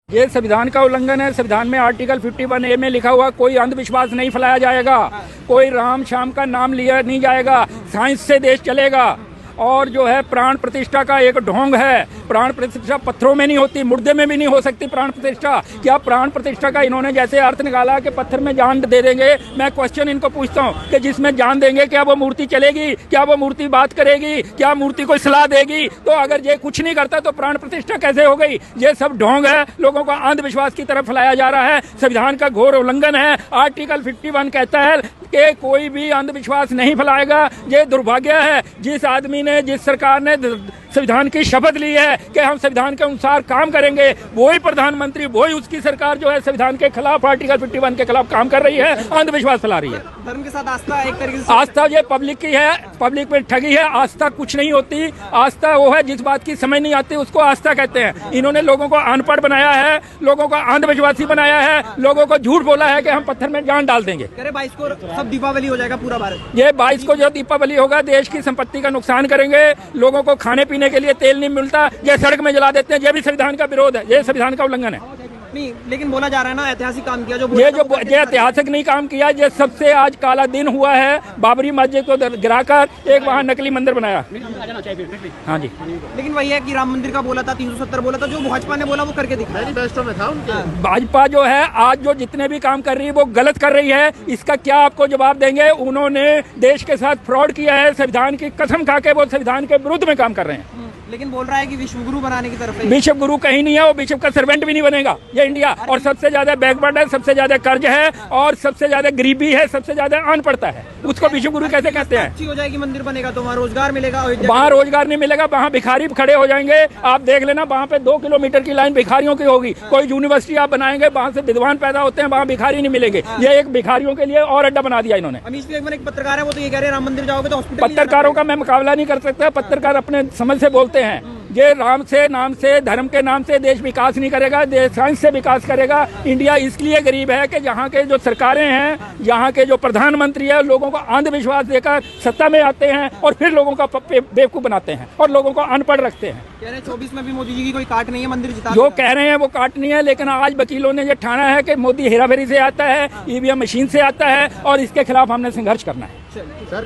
ये संविधान का उल्लंघन है। संविधान में आर्टिकल 51A में लिखा हुआ कोई अंधविश्वास नहीं फैलाया जाएगा, कोई राम श्याम का नाम लिया नहीं जाएगा, साइंस से देश चलेगा। और जो है प्राण प्रतिष्ठा का एक ढोंग है। प्राण प्रतिष्ठा पत्थरों में नहीं होती, मुर्दे में भी नहीं हो सकती प्राण प्रतिष्ठा। क्या प्राण प्रतिष्ठा का इन्होंने जैसे अर्थ निकाला कि पत्थर में जान दे देंगे। मैं क्वेश्चन इनको पूछता हूँ कि जिसमें जान देंगे क्या वो मूर्ति चलेगी? क्या वो मूर्ति बात करेगी? क्या मूर्ति कोई सलाह देगी? तो अगर ये कुछ नहीं करता तो प्राण प्रतिष्ठा कैसे हो गई? ये सब ढोंग है, लोगों को अंधविश्वास की तरफ फैलाया जा रहा है। संविधान का घोर उल्लंघन है। आर्टिकल 51 कहता है कि कोई भी अंधविश्वास नहीं फैलाएगा। ये दुर्भाग्य है जिस आदमी ने, जिस सरकार ने संविधान की शपथ ली है कि हम संविधान के अनुसार काम करेंगे, वही प्रधानमंत्री, वही उसकी सरकार जो है संविधान के खिलाफ, आर्टिकल 51 के खिलाफ काम कर रही है, अंधविश्वास फैला रही है। धर्म के साथ आस्था एक तरीके से, आस्था ये पब्लिक की है, पब्लिक में ठगी है। आस्था कुछ नहीं होती। आस्था वो है जिस बात की समझ नहीं आती उसको आस्था कहते हैं। इन्होंने लोगों को अनपढ़ बनाया है, लोगों को अंधविश्वासी बनाया है, लोगों को झूठ बोला है कि हम पत्थर में जान डाल देंगे। 22 को सब दीपावली हो जाएगा पूरा भारत। ये 22 को जो दीपावली होगा देश की संपत्ति का नुकसान करेंगे। लोगों को खाने पीने के लिए तेल नहीं मिलता, ये सड़क में जला देते हैं। ये भी संविधान का विरोध है, ये संविधान का उल्लंघन है। नहीं, लेकिन बोला जा रहा है ना ऐतिहासिक काम किया ये ऐतिहासिक नहीं काम किया। ये सबसे आज काला दिन हुआ है। बाबरी मस्जिद को गिराकर एक वहाँ नकली मंदिर बनाया। हाँ जी, लेकिन वही है कि राम मंदिर का बोला था, 370 बोला था, जो भाजपा ने बोला वो करके दिखाया। मैनिफेस्टो में था उनके। भाजपा जो है आज जो जितने भी काम कर रही है वो गलत कर रही है। इसका क्या आपको जवाब देंगे? उन्होंने देश के साथ फ्रॉड किया है। संविधान की कसम खा के वो संविधान के विरुद्ध में काम कर रहे हैं। लेकिन बोल रहा है कि विश्व गुरु बनाने की तरफ है। बिशप गुरु कहीं नहीं है, वो बिशप का सर्वेंट भी नहीं बनेगा ये इंडिया। और सबसे ज्यादा बैकवर्ड है, सबसे ज्यादा कर्ज है, और सबसे ज्यादा गरीबी है, सबसे ज्यादा अनपढ़ता है। उसको बिशप गुरु कैसे कहते हैं? अच्छी हो जाएगी, मंदिर बनेगा तो वहाँ रोजगार मिलेगा। वहाँ रोजगार नहीं मिलेगा, वहाँ भिखारी खड़े हो जाएंगे। आप देख लेना, वहाँ पे 2 किलोमीटर की लाइन भिखारियों की होगी। कोई यूनिवर्सिटी आप बनाएंगे, वहाँ से विद्वान पैदा होते हैं, वहाँ भिखारी नहीं मिलेंगे। ये एक भिखारियों के लिए और अड्डा बना दिया इन्होंने। अमीश बेगम एक पत्रकार है, वो तो ये कह रहे हैं राम मंदिर जाओगे तो हॉस्पिटल। पत्रकारों का मैं मुकाबला नहीं कर सकता। पत्रकार अपने समझ से बोलते हैं। ये राम से, नाम से, धर्म के नाम से देश विकास नहीं करेगा, देश साइंस से विकास करेगा। इंडिया इसलिए गरीब है कि यहाँ के जो सरकारें हैं, यहाँ के जो प्रधानमंत्री है, लोगों को अंधविश्वास देकर सत्ता में आते हैं और फिर लोगों का बेवकूफ बनाते हैं और लोगों को अनपढ़ रखते हैं। कह रहे हैं 24 में भी मोदी जी की कोई काट नहीं है, मंदिर जिता। जो कह रहे हैं वो काट नहीं है, लेकिन आज वकीलों ने ये ठाना है कि मोदी हेराफेरी से आता है, ईवीएम मशीन से आता है, और इसके खिलाफ हमने संघर्ष करना है। सर,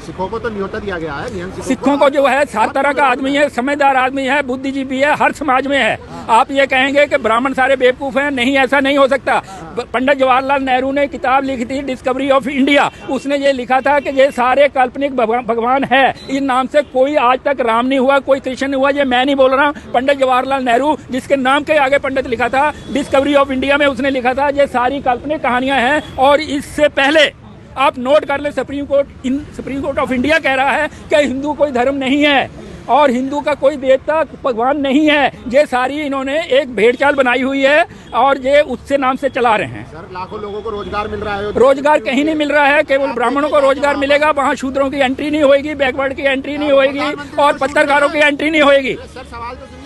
सिखों को तो न्योता दिया गया है, नियम सिखों को जो है हर तरह का आदमी है, समझदार आदमी है, बुद्धिजीवी है, हर समाज में है। आप ये कहेंगे कि ब्राह्मण सारे बेवकूफ हैं, नहीं, ऐसा नहीं हो सकता। पंडित जवाहरलाल नेहरू ने किताब लिखी थी डिस्कवरी ऑफ इंडिया। उसने ये लिखा था कि ये सारे काल्पनिक भगवान है। इन नाम से कोई आज तक राम नहीं हुआ, कोई कृष्ण नहीं हुआ। ये मैं नहीं बोल रहा हूँ, पंडित जवाहरलाल नेहरू, जिसके नाम के आगे पंडित लिखा था, डिस्कवरी ऑफ इंडिया में उसने लिखा था ये सारी काल्पनिक कहानियां हैं। और इससे पहले आप नोट कर ले, सुप्रीम कोर्ट ऑफ इंडिया कह रहा है कि हिंदू कोई धर्म नहीं है और हिंदू का कोई देवता भगवान नहीं है। ये सारी इन्होंने एक भेड़चाल बनाई हुई है और ये उससे नाम से चला रहे हैं। सर, लाखों लोगों को रोजगार मिल रहा है। रोजगार कहीं नहीं मिल रहा है, केवल ब्राह्मणों को रोजगार मिलेगा। वहाँ शूद्रों की एंट्री नहीं होगी, बैकवर्ड की एंट्री नहीं होगी और पत्रकारों की एंट्री नहीं होगी। सर, सवाल तो सुनिए,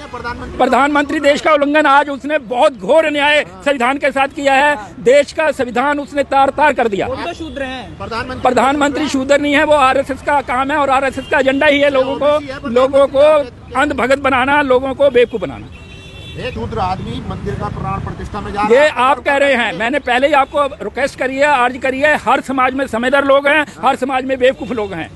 प्रधानमंत्री देश का उल्लंघन आज उसने बहुत घोर अन्याय संविधान के साथ किया है। देश का संविधान उसने तार तार कर दिया। वो तो शूद्र हैं। प्रधानमंत्री शूद्र नहीं है, वो आरएसएस का काम है और आरएसएस का एजेंडा ही है लोगों को अंध भगत बनाना, लोगों को बेवकूफ बनाना। एक शूद्र आदमी मंदिर का प्राण प्रतिष्ठा में जा रहा ये आप कह रहे हैं, मैंने पहले ही आपको रिक्वेस्ट करी है, अर्ज करी है। हर समाज में समझदार लोग हैं, हर समाज में बेवकूफ लोग हैं।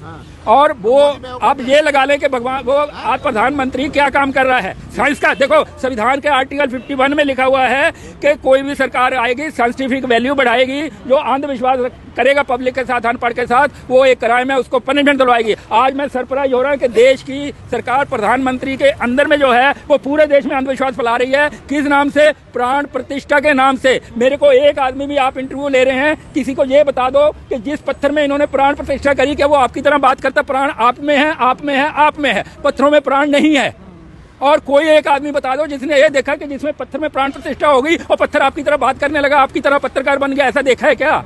और वो अब ये लगा ले कि भगवान, वो आज प्रधानमंत्री क्या काम कर रहा है साइंस का। देखो, संविधान के आर्टिकल 51 में लिखा हुआ है कि कोई भी सरकार आएगी, साइंटिफिक वैल्यू बढ़ाएगी, जो अंधविश्वास करेगा पब्लिक के साथ, अनपढ़ के साथ, वो एक क्राइम है, उसको पनिशमेंट दिलवाएगी। आज मैं सरप्राइज हो रहा हूँ कि देश की सरकार प्रधानमंत्री के अंदर में जो है वो पूरे देश में अंधविश्वास फैला रही है। किस नाम से? प्राण प्रतिष्ठा के नाम से। मेरे को एक आदमी भी, आप इंटरव्यू ले रहे हैं, किसी को ये बता दो कि जिस पत्थर में इन्होंने प्राण प्रतिष्ठा करी, क्या वो आपकी तरह बात करता? प्राण आप में है, आप में है, आप में है, पत्थरों में प्राण नहीं है। और कोई एक आदमी बता दो जिसने ये देखा कि जिसमें पत्थर में प्राण प्रतिष्ठा हो गई और पत्थर आपकी तरह बात करने लगा, आपकी तरह पत्रकार बन गया, ऐसा देखा है क्या?